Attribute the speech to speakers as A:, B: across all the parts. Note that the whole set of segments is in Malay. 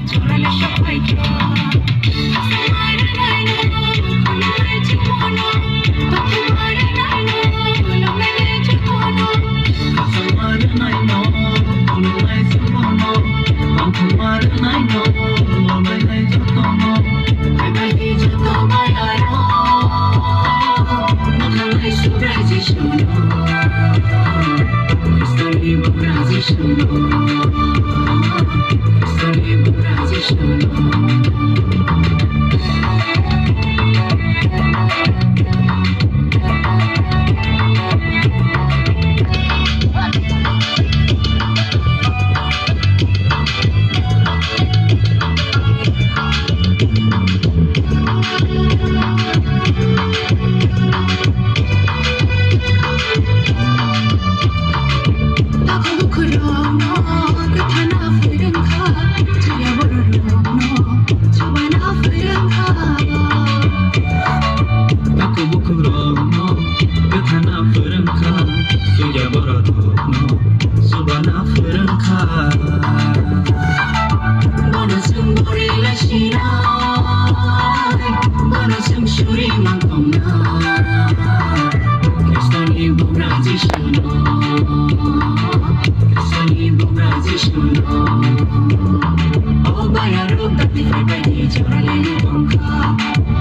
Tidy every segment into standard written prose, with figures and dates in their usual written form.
A: জড়ালে সবাইকে তোমার নাইনো কোনো হয়েছে মনো তোমার নাইনো কোনো মেরেছে মনো তোমার নাইনো কোনো হয়েছে মনো তোমার নাইনো কোনো মেরেছে মনো এবারে যত মায়ারো মনে সুরাজি শুনো Story burazi শুনো Story burazi শুনো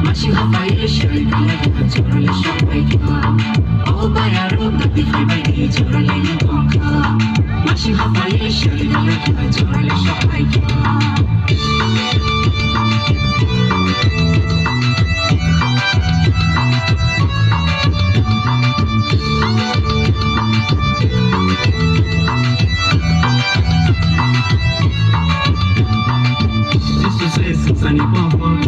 A: Masih apa ya syarikat Jurul syaitan Oh bayaru tapi bayi jurul bangka Masih apa ya syarikat Jurul syaitan Sani pohon,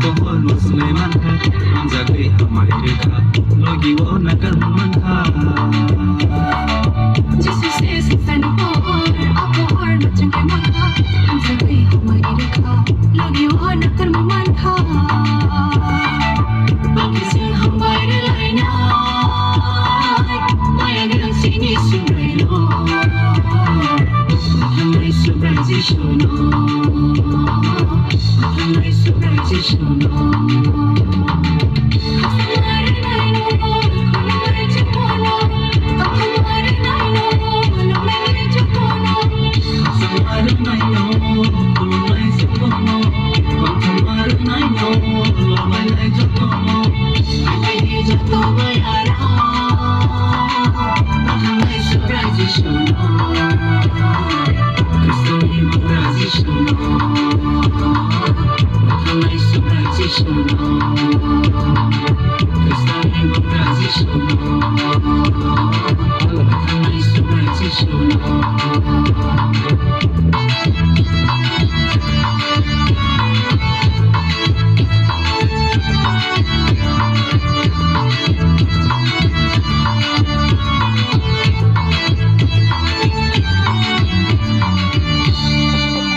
A: pohon Sulaiman ha, Hamzah hamaरे रेखा, लोगी वो नगर मन ha. जिससे Sunny pohon, pohon macam kemana, Hamzah hamaरे रेखा, लोगी वो नगर मन ha. Bagi si hamaरे lainnya, maya dengan sini subrelo, hamaरे subrezi shono. Hamaरे subrezi shono Hamaरे naino Kono mereche kono Hamaरे naino Kono mereche kono Hamaरे naino Kono mereche kono Hamaरे naino Kono mereche